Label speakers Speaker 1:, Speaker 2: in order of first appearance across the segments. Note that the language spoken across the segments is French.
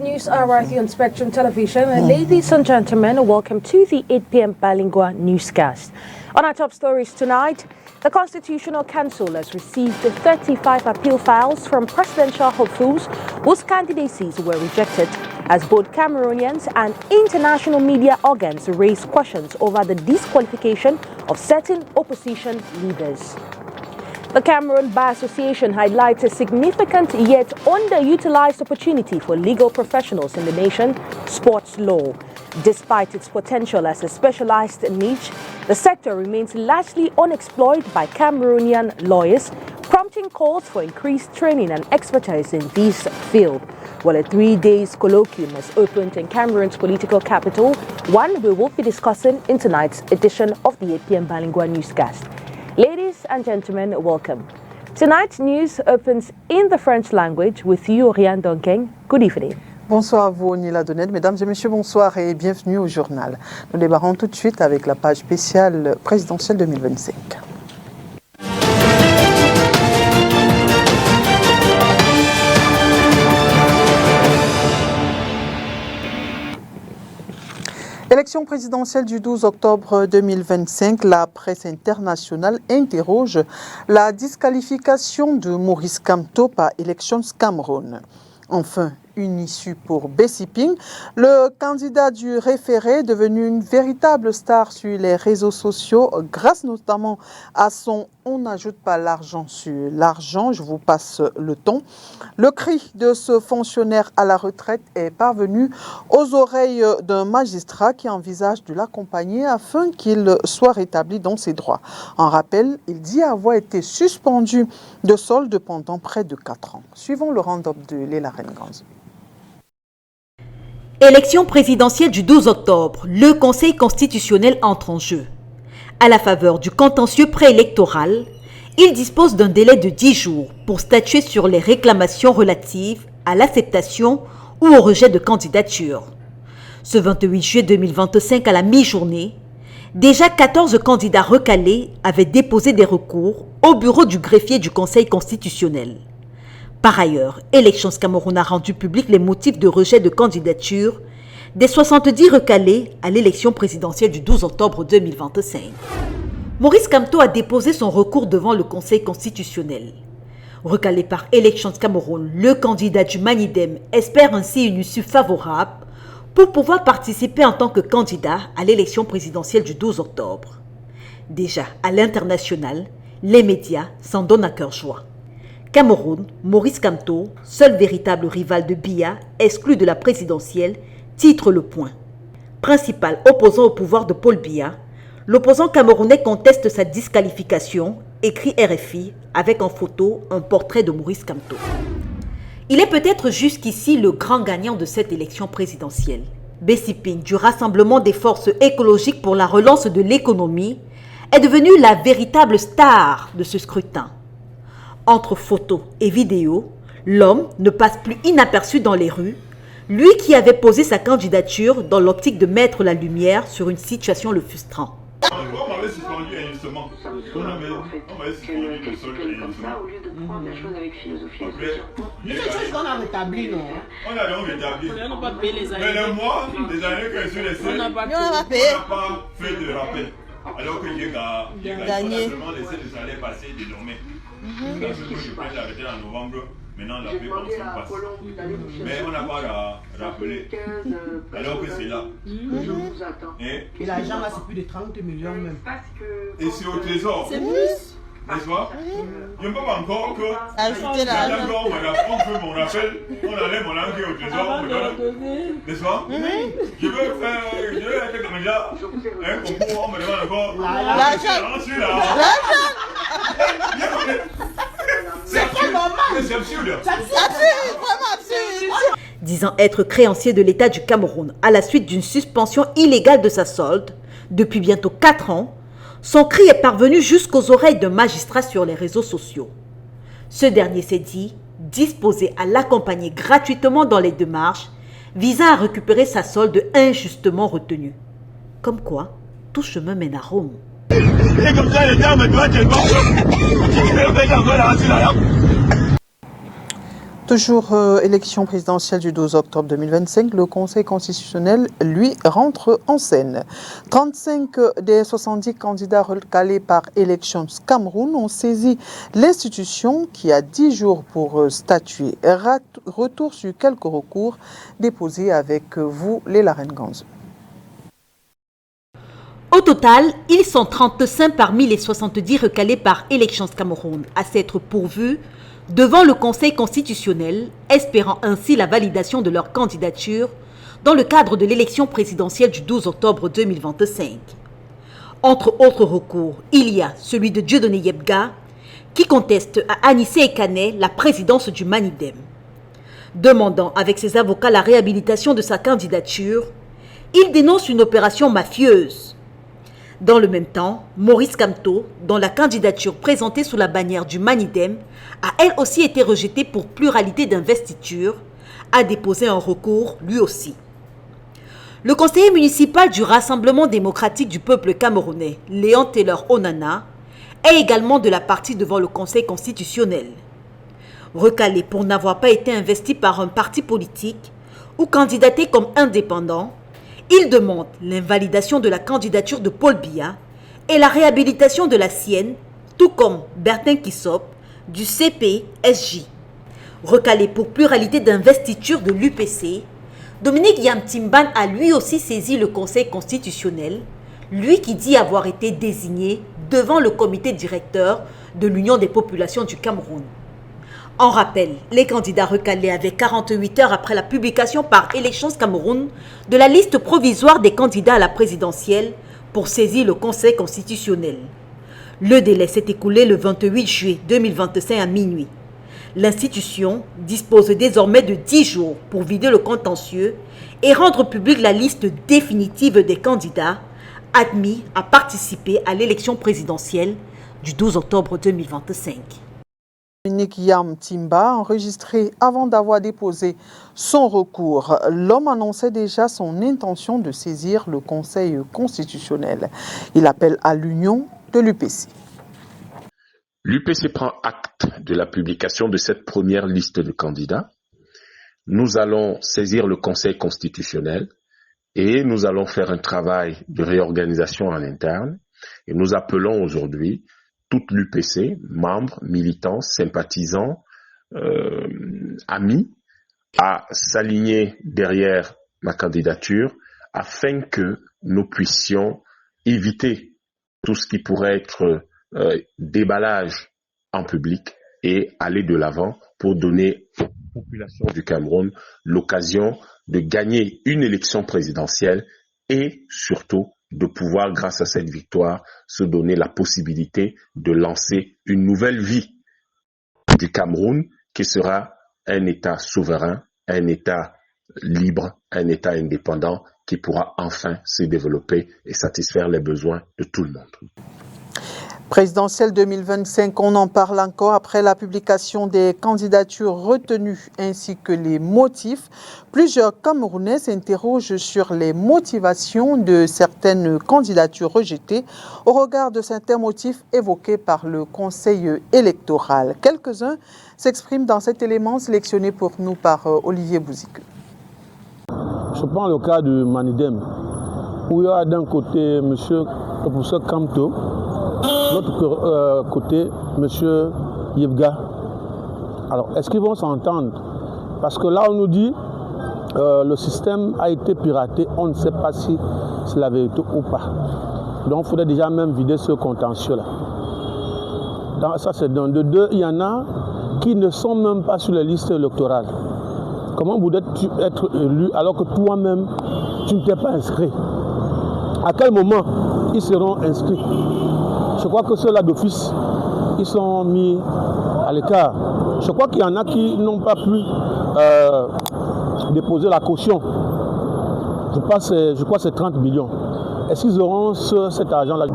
Speaker 1: News Hour here on Spectrum Television. Ladies and gentlemen, welcome to the 8 p.m. Bilingual newscast. On our top stories tonight, the Constitutional Council has received 35 appeal files from presidential hopefuls whose candidacies were rejected, as both Cameroonians and international media organs raise questions over the disqualification of certain opposition leaders. The Cameroon Bar Association highlights a significant yet underutilized opportunity for legal professionals in the nation, sports law. Despite its potential as a specialized niche, the sector remains largely unexplored by Cameroonian lawyers, prompting calls for increased training and expertise in this field. While a 3-day colloquium has opened in Cameroon's political capital, one we will be discussing in tonight's edition of the 8 p.m. Bilingual newscast. Ladies and gentlemen, welcome. Tonight's news opens in the French language with you, Oriane Donkeng. Good evening.
Speaker 2: Bonsoir à vous, Nila Donnet. Mesdames et messieurs, bonsoir et bienvenue au journal. Nous démarrons tout de suite avec la page spéciale présidentielle 2025. Élection présidentielle du 12 octobre 2025, la presse internationale interroge la disqualification de Maurice Kamto par Elections Cameroun. Enfin, une issue pour Bessie Ping, le candidat du référé devenu une véritable star sur les réseaux sociaux grâce notamment à son « on n'ajoute pas l'argent sur l'argent », je vous passe le ton. Le cri de ce fonctionnaire à la retraite est parvenu aux oreilles d'un magistrat qui envisage de l'accompagner afin qu'il soit rétabli dans ses droits. En rappel, il dit avoir été suspendu de solde pendant près de 4 ans. Suivons le round-up de Léla Renganz.
Speaker 3: Élection présidentielle du 12 octobre, le Conseil constitutionnel entre en jeu. À la faveur du contentieux préélectoral, il dispose d'un délai de 10 jours pour statuer sur les réclamations relatives à l'acceptation ou au rejet de candidature. Ce 28 juillet 2025 à la mi-journée, déjà 14 candidats recalés avaient déposé des recours au bureau du greffier du Conseil constitutionnel. Par ailleurs, Elections Cameroun a rendu public les motifs de rejet de candidature des 70 recalés à l'élection présidentielle du 12 octobre 2025. Maurice Kamto a déposé son recours devant le Conseil constitutionnel. Recalé par Elections Cameroun, le candidat du Manidem espère ainsi une issue favorable pour pouvoir participer en tant que candidat à l'élection présidentielle du 12 octobre. Déjà, à l'international, les médias s'en donnent à cœur joie. Cameroun, Maurice Kamto, seul véritable rival de Biya, exclu de la présidentielle, titre le point. Principal opposant au pouvoir de Paul Biya, l'opposant camerounais conteste sa disqualification, écrit RFI, avec en photo un portrait de Maurice Kamto. Il est peut-être jusqu'ici le grand gagnant de cette élection présidentielle. Bessie Ping, du Rassemblement des forces écologiques pour la relance de l'économie, est devenu la véritable star de ce scrutin. Entre photos et vidéos, l'homme ne passe plus inaperçu dans les rues, lui qui avait posé sa candidature dans l'optique de mettre la lumière sur une situation le frustrant.
Speaker 4: On m'avait suspendu injustement. On m'avait suspendu le sol injustement.
Speaker 5: Au lieu de prendre la chose avec philosophie.
Speaker 4: C'est quelque chose qu'on a rétabli, non? On a donc rétabli.
Speaker 6: On n'a pas payé les années.
Speaker 4: Mais le mois des années que je suis resté,
Speaker 6: On n'a pas
Speaker 4: fait de rappel. Alors que j'ai gagné. Seulement laissé le salaire passer désormais. Parce que je prends l'arrêté en novembre. Maintenant, la paix passe. Mais on n'a pas rappelé. Alors que c'est là.
Speaker 7: Et l'argent là, c'est plus de 30 millions même.
Speaker 4: Et c'est au trésor.
Speaker 6: C'est plus.
Speaker 4: N'est-ce pas? Je ne peux pas encore que.
Speaker 7: Ajouter l'argent.
Speaker 4: On fait mon rappel, on enlève mon enquête au trésor, on me donne. N'est-ce pas? Je veux être comme ça. Un concours, on me demande encore.
Speaker 7: L'argent.
Speaker 4: C'est pas normal. C'est absurde.
Speaker 7: C'est vraiment absurde.
Speaker 3: Disant être créancier de l'État du Cameroun à la suite d'une suspension illégale de sa solde depuis bientôt 4 ans, son cri est parvenu jusqu'aux oreilles d'un magistrat sur les réseaux sociaux. Ce dernier s'est dit disposé à l'accompagner gratuitement dans les démarches visant à récupérer sa solde injustement retenue. Comme quoi, tout chemin mène à Rome.
Speaker 4: Et comme ça, l'État me doit tellement.
Speaker 2: Toujours élection présidentielle du 12 octobre 2025, le Conseil constitutionnel, lui, rentre en scène. 35 des 70 candidats recalés par Elections Cameroun ont saisi l'institution qui a 10 jours pour statuer. Retour sur quelques recours déposés avec vous, Léla Renganz.
Speaker 3: Au total, ils sont 35 parmi les 70 recalés par Elections Cameroun à s'être pourvus devant le Conseil constitutionnel, espérant ainsi la validation de leur candidature dans le cadre de l'élection présidentielle du 12 octobre 2025. Entre autres recours, il y a celui de Dieudonné Yebga, qui conteste à Anissé Ekane la présidence du Manidem. Demandant avec ses avocats la réhabilitation de sa candidature, il dénonce une opération mafieuse. Dans le même temps, Maurice Kamto, dont la candidature présentée sous la bannière du Manidem a elle aussi été rejetée pour pluralité d'investiture, a déposé un recours lui aussi. Le conseiller municipal du Rassemblement démocratique du peuple camerounais, Léon Taylor Onana, est également de la partie devant le Conseil constitutionnel. Recalé pour n'avoir pas été investi par un parti politique ou candidaté comme indépendant, il demande l'invalidation de la candidature de Paul Biya et la réhabilitation de la sienne, tout comme Bertin Kissop du CPSJ. Recalé pour pluralité d'investiture de l'UPC, Dominique Yamtimban a lui aussi saisi le Conseil constitutionnel, lui qui dit avoir été désigné devant le comité directeur de l'Union des populations du Cameroun. En rappel, les candidats recalés avaient 48 heures après la publication par Elections Cameroun de la liste provisoire des candidats à la présidentielle pour saisir le Conseil constitutionnel. Le délai s'est écoulé le 28 juillet 2025 à minuit. L'institution dispose désormais de 10 jours pour vider le contentieux et rendre publique la liste définitive des candidats admis à participer à l'élection présidentielle du 12 octobre 2025.
Speaker 2: Dominique Yamtimba, enregistré avant d'avoir déposé son recours. L'homme annonçait déjà son intention de saisir le Conseil constitutionnel. Il appelle à l'union de l'UPC.
Speaker 6: L'UPC prend acte de la publication de cette première liste de candidats. Nous allons saisir le Conseil constitutionnel et nous allons faire un travail de réorganisation en interne. Et nous appelons aujourd'hui toute l'UPC, membres, militants, sympathisants, amis, à s'aligner derrière ma candidature afin que nous puissions éviter tout ce qui pourrait être déballage en public et aller de l'avant pour donner aux populations du Cameroun l'occasion de gagner une élection présidentielle et surtout de pouvoir, grâce à cette victoire, se donner la possibilité de lancer une nouvelle vie du Cameroun qui sera un État souverain, un État libre, un État indépendant qui pourra enfin se développer et satisfaire les besoins de tout le monde.
Speaker 2: Présidentielle 2025, on en parle encore après la publication des candidatures retenues ainsi que les motifs. Plusieurs Camerounais s'interrogent sur les motivations de certaines candidatures rejetées au regard de certains motifs évoqués par le Conseil électoral. Quelques-uns s'expriment dans cet élément sélectionné pour nous par Olivier Bouzik.
Speaker 8: Je prends le cas du Manidem, où il y a d'un côté M. le professeur Kamto, de l'autre côté, M. Yebga. Alors, est-ce qu'ils vont s'entendre? Parce que là, on nous dit le système a été piraté. On ne sait pas si c'est la vérité ou pas. Donc, il faudrait déjà même vider ce contentieux-là. Ça, c'est d'un. De deux, il y en a qui ne sont même pas sur les listes électorales. Comment voudrais-tu être élu alors que toi-même, tu ne t'es pas inscrit? À quel moment ils seront inscrits? Je crois que ceux-là d'office, ils sont mis à l'écart. Je crois qu'il y en a qui n'ont pas pu déposer la caution. Je crois que c'est 30 millions. Est-ce qu'ils auront cet argent-là?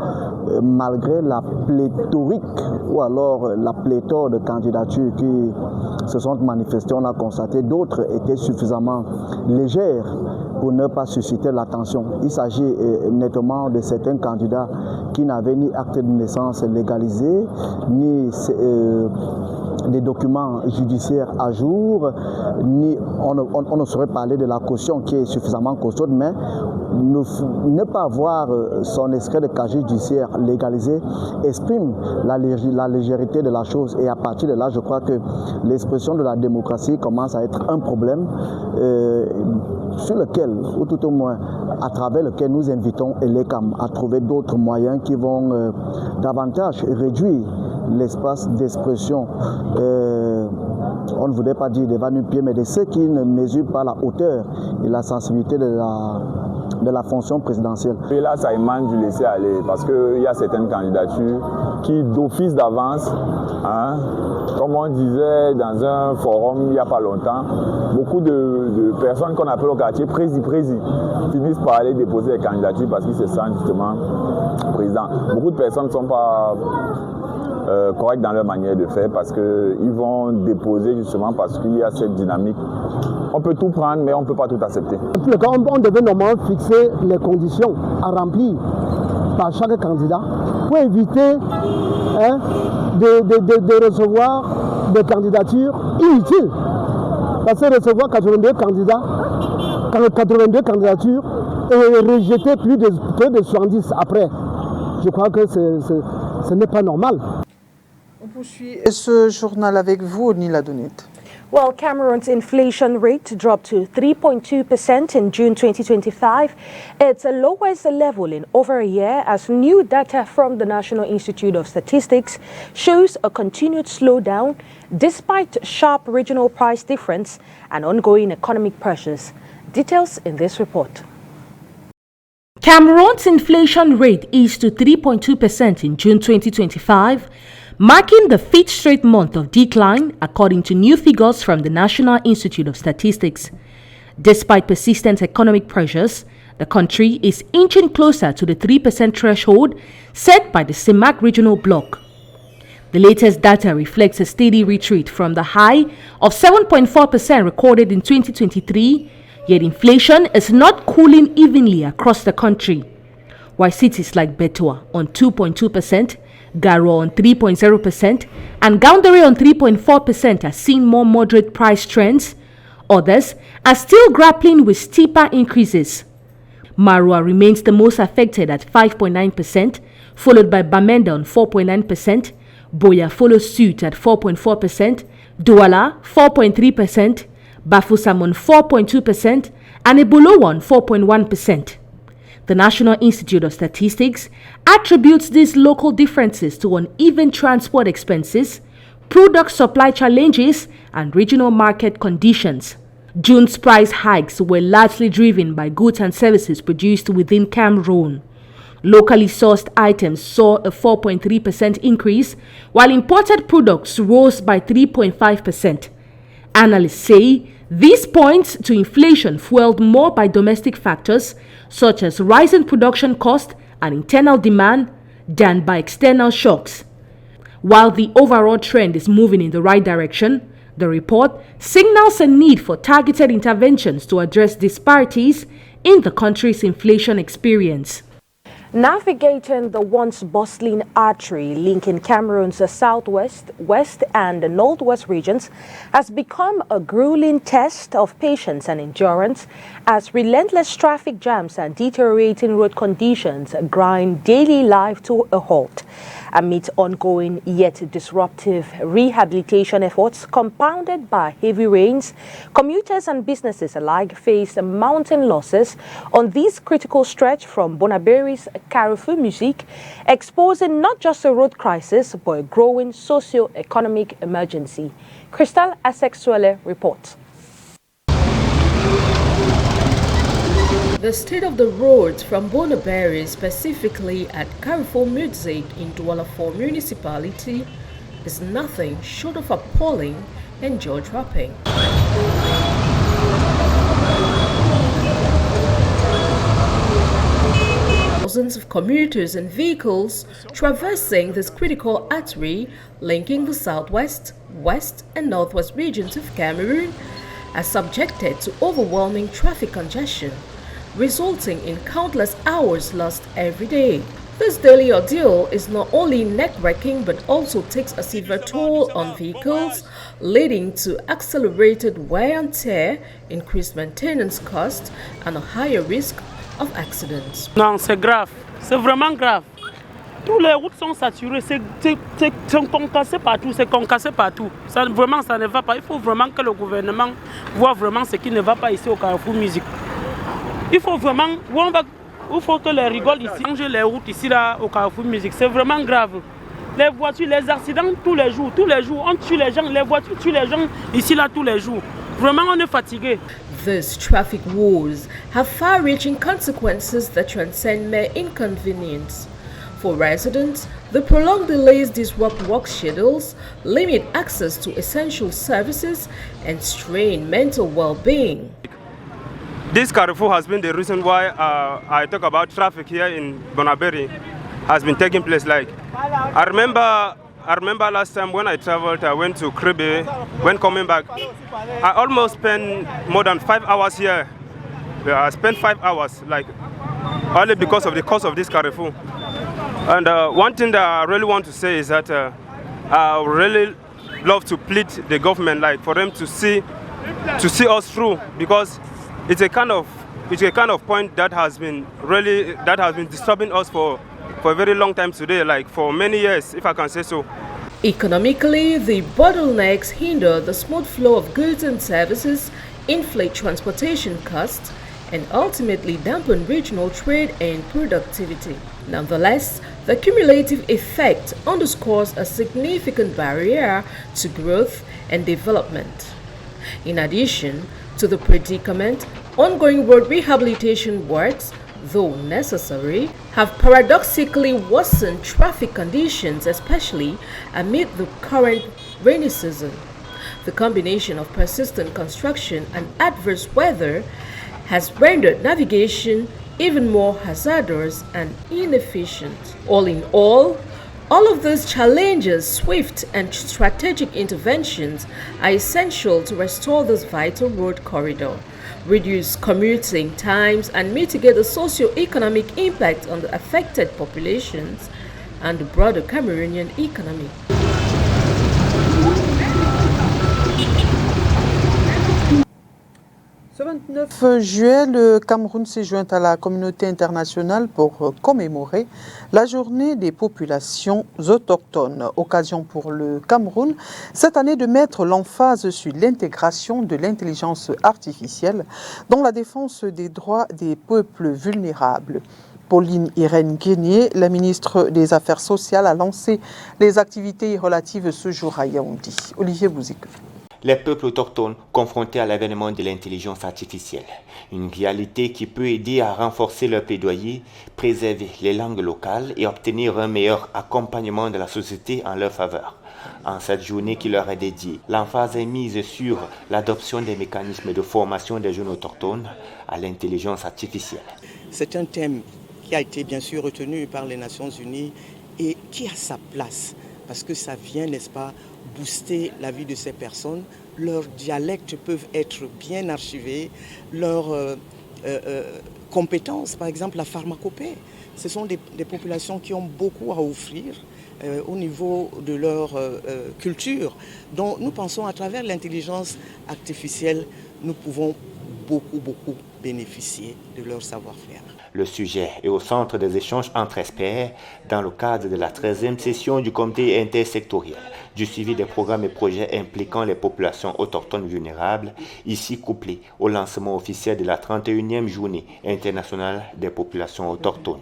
Speaker 9: Malgré la pléthorique ou alors la pléthore de candidatures qui se sont manifestées, on a constaté d'autres étaient suffisamment légères pour ne pas susciter l'attention. Il s'agit nettement de certains candidats qui n'avaient ni acte de naissance légalisé, ni des documents judiciaires à jour, ni on ne saurait parler de la caution qui est suffisamment costaude, mais ne pas avoir son extrait de casier judiciaire légalisé exprime la légèreté de la chose, et à partir de là, je crois que l'expression de la démocratie commence à être un problème sur lequel, ou tout au moins à travers lequel nous invitons l'ECAM à trouver d'autres moyens qui vont davantage réduire l'espace d'expression. On ne voudrait pas dire des va-nu-pieds, mais de ceux qui ne mesurent pas la hauteur et la sensibilité de la fonction présidentielle.
Speaker 10: Et là, ça émane du laisser-aller, parce qu'il y a certaines candidatures qui, d'office d'avance, comme on disait dans un forum il n'y a pas longtemps, beaucoup de personnes qu'on appelle au quartier prési finissent par aller déposer des candidatures parce qu'ils se sentent justement présidents. Beaucoup de personnes ne sont pas corrects dans leur manière de faire, parce qu'ils vont déposer justement parce qu'il y a cette dynamique. On peut tout prendre, mais on ne peut pas tout accepter.
Speaker 11: On devait normalement fixer les conditions à remplir par chaque candidat pour éviter de recevoir des candidatures inutiles. Parce que recevoir 82 candidatures et rejeter plus de 70 après, je crois que ce n'est pas normal.
Speaker 2: On poursuit ce journal avec vous, Nila Donit.
Speaker 1: Well, Cameroon's inflation rate dropped to 3.2% in June 2025. It's the lowest level in over a year, as new data from the National Institute of Statistics shows a continued slowdown despite sharp regional price difference and ongoing economic pressures. Details in this report. Cameroon's inflation rate eased to 3.2% in June 2025, marking the fifth straight month of decline, according to new figures from the National Institute of Statistics. Despite persistent economic pressures, the country is inching closer to the 3% threshold set by the CEMAC regional bloc. The latest data reflects a steady retreat from the high of 7.4% recorded in 2023, yet inflation is not cooling evenly across the country. While cities like Betua on 2.2%, Garo on 3.0%, and Gaoundéré on 3.4% are seeing more moderate price trends, others are still grappling with steeper increases. Marua remains the most affected at 5.9%, followed by Bamenda on 4.9%, Boya follows suit at 4.4%, Douala 4.3%, Bafoussam on 4.2%, and Ebolo on 4.1%. The National Institute of Statistics attributes these local differences to uneven transport expenses, product supply challenges, and regional market conditions. June's price hikes were largely driven by goods and services produced within Cameroon. Locally sourced items saw a 4.3% increase, while imported products rose by 3.5%. Analysts say this points to inflation fueled more by domestic factors such as rising production cost and internal demand than by external shocks. While the overall trend is moving in the right direction, the report signals a need for targeted interventions to address disparities in the country's inflation experience. Navigating the once bustling artery linking Cameroon's southwest, west, and northwest regions has become a grueling test of patience and endurance as relentless traffic jams and deteriorating road conditions grind daily life to a halt. Amid ongoing yet disruptive rehabilitation efforts compounded by heavy rains, commuters and businesses alike face mounting losses on this critical stretch from Bonaberi's Carrefour Musique, exposing not just a road crisis but a growing socio-economic emergency. Crystal Asexuele reports.
Speaker 12: The state of the roads from Bonaberi, specifically at Carrefour Musique in Douala 4 municipality, is nothing short of appalling and jaw-dropping. Thousands of commuters and vehicles traversing this critical artery linking the southwest, west, and northwest regions of Cameroon are subjected to overwhelming traffic congestion resulting in countless hours lost every day. This daily ordeal is not only neck-wrecking but also takes a severe toll on vehicles, leading to accelerated wear and tear, increased maintenance costs, and a higher risk of accidents.
Speaker 13: Non, c'est grave, c'est vraiment grave. Tous les routes sont saturées, c'est concassé partout, Ça, vraiment, ça ne va pas. Il faut vraiment que le gouvernement voit vraiment ce qui ne va pas ici au Carrefour Musique. Il faut vraiment, il faut que les rigoles ici, changer les routes ici là au Carrefour Musique. C'est vraiment grave. Les voitures, les accidents tous les jours, on tue les gens, les voitures tuent les gens ici là tous les jours. Vraiment, on est fatigué.
Speaker 12: These traffic wars have far-reaching consequences that transcend mere inconvenience. For residents, the prolonged delays disrupt work schedules, limit access to essential services, and strain mental well-being.
Speaker 14: This Carrefour has been the reason why I talk about traffic here in Bonaberi has been taking place. Like I remember last time when I traveled, I went to Kribe. When coming back, I almost spent more than 5 hours here. I spent 5 hours, like only because of the cost of this Carrefour. And one thing that I really want to say is that I would really love to plead the government, like for them to see us through, because it's a kind of point that has been disturbing us for a very long time today, like for many years, if I can say so.
Speaker 12: Economically, the bottlenecks hinder the smooth flow of goods and services, inflate transportation costs, and ultimately dampen regional trade and productivity. Nonetheless, the cumulative effect underscores a significant barrier to growth and development. In addition to the predicament, ongoing road rehabilitation works, though necessary, have paradoxically worsened traffic conditions, especially amid the current rainy season. The combination of persistent construction and adverse weather has rendered navigation even more hazardous and inefficient. All in all of these challenges, swift and strategic interventions are essential to restore this vital road corridor, reduce commuting times, and mitigate the socio-economic impact on the affected populations and the broader Cameroonian economy.
Speaker 2: Ce 29 juillet, le Cameroun s'est joint à la communauté internationale pour commémorer la journée des populations autochtones. Occasion pour le Cameroun cette année de mettre l'emphase sur l'intégration de l'intelligence artificielle dans la défense des droits des peuples vulnérables. Pauline Irène Guénier, la ministre des Affaires sociales, a lancé les activités relatives ce jour à Yaoundé. Olivier Bouzik.
Speaker 15: Les peuples autochtones confrontés à l'avènement de l'intelligence artificielle, une réalité qui peut aider à renforcer leur plaidoyer, préserver les langues locales et obtenir un meilleur accompagnement de la société en leur faveur. En cette journée qui leur est dédiée, l'emphase est mise sur l'adoption des mécanismes de formation des jeunes autochtones à l'intelligence artificielle.
Speaker 7: C'est un thème qui a été bien sûr retenu par les Nations Unies et qui a sa place, parce que ça vient, n'est-ce pas, booster la vie de ces personnes. Leurs dialectes peuvent être bien archivés, leurs compétences, par exemple la pharmacopée. Ce sont des populations qui ont beaucoup à offrir au niveau de leur culture. Donc nous pensons à travers l'intelligence artificielle, nous pouvons beaucoup bénéficier de leur savoir-faire.
Speaker 15: Le sujet est au centre des échanges entre experts dans le cadre de la 13e session du comité intersectoriel du suivi des programmes et projets impliquant les populations autochtones vulnérables, ici couplé au lancement officiel de la 31e journée internationale des populations autochtones.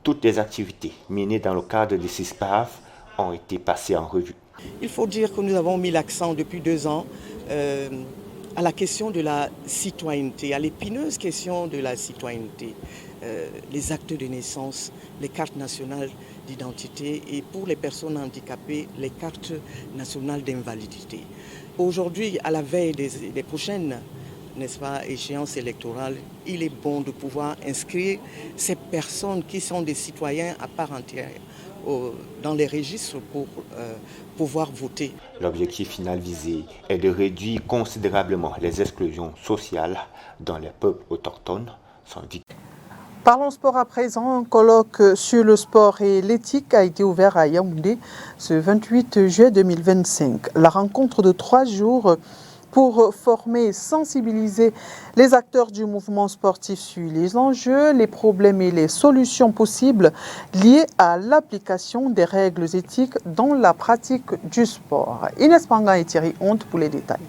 Speaker 15: Toutes les activités menées dans le cadre du CISPAF ont été passées en revue.
Speaker 7: Il faut dire que nous avons mis l'accent depuis 2 ans à la question de la citoyenneté, à l'épineuse question de la citoyenneté. Les actes de naissance, les cartes nationales d'identité et pour les personnes handicapées, les cartes nationales d'invalidité. Aujourd'hui, à la veille des prochaines, n'est-ce pas, échéances électorales, il est bon de pouvoir inscrire ces personnes qui sont des citoyens à part entière dans les registres pour pouvoir voter.
Speaker 15: L'objectif final visé est de réduire considérablement les exclusions sociales dont les peuples autochtones sont victimes.
Speaker 2: Parlons sport à présent. Un colloque sur le sport et l'éthique a été ouvert à Yaoundé ce 28 juillet 2025. La rencontre de 3 jours pour former et sensibiliser les acteurs du mouvement sportif sur les enjeux, les problèmes et les solutions possibles liées à l'application des règles éthiques dans la pratique du sport. Inès Panga et Thierry Honte pour les détails.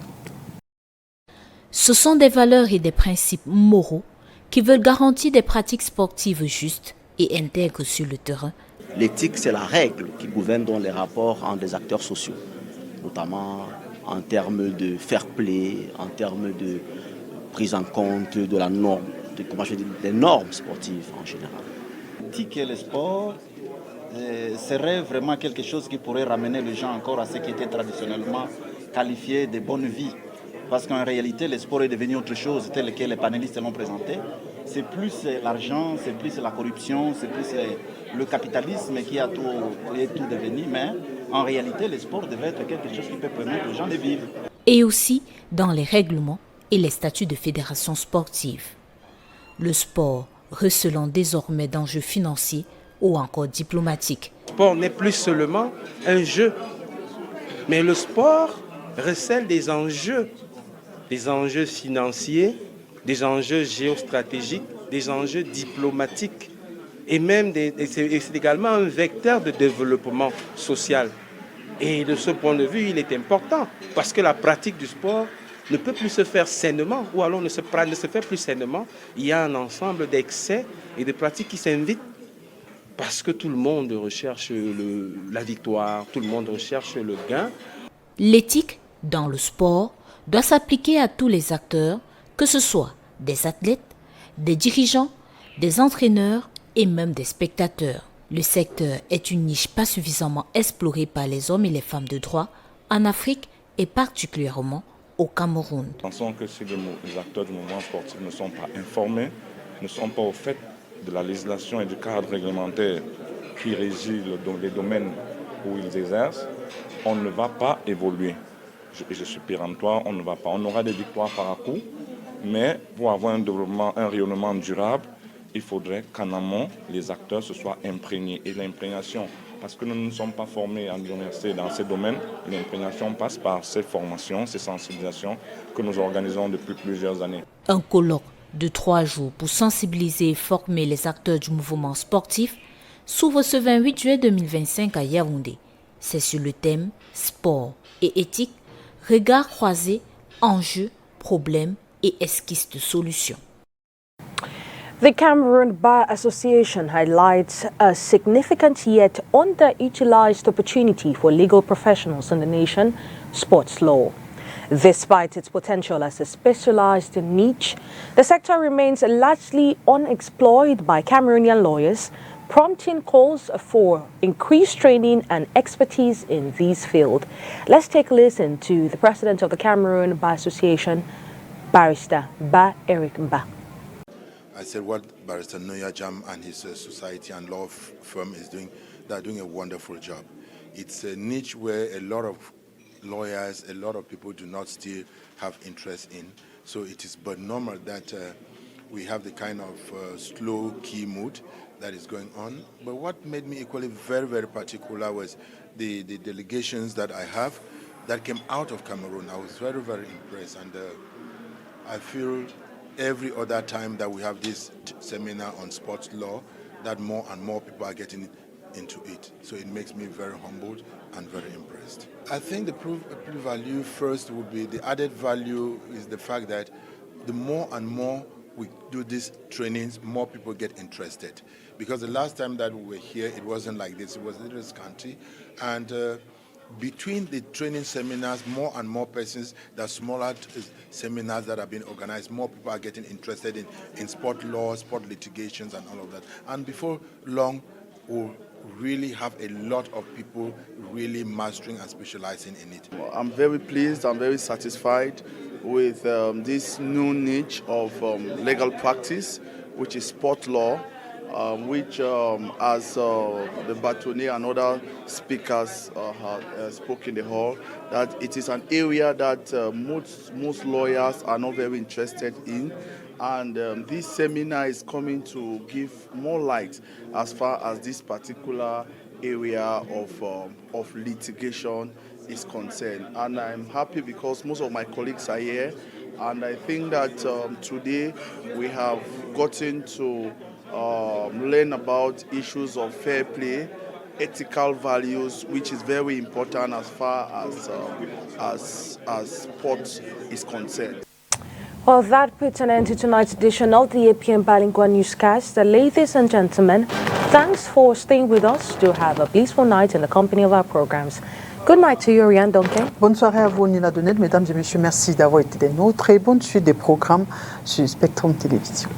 Speaker 16: Ce sont des valeurs et des principes moraux qui veulent garantir des pratiques sportives justes et intègres sur le terrain.
Speaker 17: L'éthique, c'est la règle qui gouverne dans les rapports entre les acteurs sociaux, notamment en termes de fair play, en termes de prise en compte de la norme, des normes sportives en général.
Speaker 18: L'éthique et le sport serait vraiment quelque chose qui pourrait ramener les gens encore à ce qui était traditionnellement qualifié de bonne vie. Parce qu'en réalité, le sport est devenu autre chose, tel que les panélistes l'ont présenté. C'est plus l'argent, c'est plus la corruption, c'est plus le capitalisme qui a tout devenu. Mais en réalité, le sport devait être quelque chose qui peut permettre aux gens de vivre.
Speaker 16: Et aussi dans les règlements et les statuts de fédération sportive. Le sport recelant désormais d'enjeux financiers ou encore diplomatiques.
Speaker 19: Le sport n'est plus seulement un jeu, mais le sport recèle des enjeux financiers, des enjeux géostratégiques, des enjeux diplomatiques et même c'est également un vecteur de développement social. Et de ce point de vue, il est important parce que la pratique du sport ne peut plus se faire sainement ou alors ne se fait plus sainement. Il y a un ensemble d'excès et de pratiques qui s'invitent parce que tout le monde recherche la victoire, tout le monde recherche le gain.
Speaker 16: L'éthique dans le sport doit s'appliquer à tous les acteurs, que ce soit des athlètes, des dirigeants, des entraîneurs et même des spectateurs. Le secteur est une niche pas suffisamment explorée par les hommes et les femmes de droit en Afrique et particulièrement au Cameroun.
Speaker 20: Nous pensons que si les acteurs du mouvement sportif ne sont pas informés, ne sont pas au fait de la législation et du cadre réglementaire qui régit les domaines où ils exercent, on ne va pas évoluer. Je suis péremptoire, on ne va pas. On aura des victoires par coup, mais pour avoir un développement, un rayonnement durable, il faudrait qu'en amont, les acteurs se soient imprégnés. Et l'imprégnation, parce que nous ne sommes pas formés à l'université dans ces domaines, l'imprégnation passe par ces formations, ces sensibilisations que nous organisons depuis plusieurs années.
Speaker 16: Un colloque de 3 jours pour sensibiliser et former les acteurs du mouvement sportif s'ouvre ce 28 juillet 2025 à Yaoundé. C'est sur le thème « Sport et éthique », regards croisés, enjeux, problèmes et esquisses de solutions.
Speaker 1: The Cameroon Bar Association highlights a significant yet underutilized opportunity for legal professionals in the nation, sports law. Despite its potential as a specialized niche, the sector remains largely unexplored by Cameroonian lawyers, prompting calls for increased training and expertise in this field. Let's take a listen to the president of the Cameroon Bar Association, Barrister Ba Eric Mba.
Speaker 21: I said what Barrister Noya Jam and his society and law firm is doing, they're doing a wonderful job. It's a niche where a lot of lawyers, a lot of people do not still have interest in. So it is but normal that we have the kind of slow key mood that is going on. But what made me equally very, very particular was the delegations that I have that came out of Cameroon. I was very, very impressed. And I feel every other time that we have this seminar on sports law, that more and more people are getting into it. So it makes me very humbled and very impressed. I think the proof value first would be the added value is the fact that the more and more we do these trainings, more people get interested. Because the last time that we were here, it wasn't like this. It was a little scanty. And between the training seminars, more and more persons, the smaller seminars that have been organized, more people are getting interested in sport law, sport litigations, and all of that. And before long, we'll really have a lot of people really mastering and specializing in it.
Speaker 22: I'm very pleased, I'm very satisfied with this new niche of legal practice, which is sport law, which as the Batoni and other speakers spoke in the hall, that it is an area that most lawyers are not very interested in, And this seminar is coming to give more light as far as this particular area of litigation is concerned. And I'm happy because most of my colleagues are here. And I think that today we have gotten to learn about issues of fair play, ethical values, which is very important as far as sport is concerned.
Speaker 1: Well, that puts an end to tonight's edition of the APM Bilingual Newscast. Ladies and gentlemen, thanks for staying with us. Do have a peaceful night in the company of our programs. Good night to you, Oriane Donke.
Speaker 2: Bonne soirée à vous, Nina Donnet. Mesdames et messieurs, merci d'avoir été des nôtres et bonne suite des programmes sur Spectrum Télévision.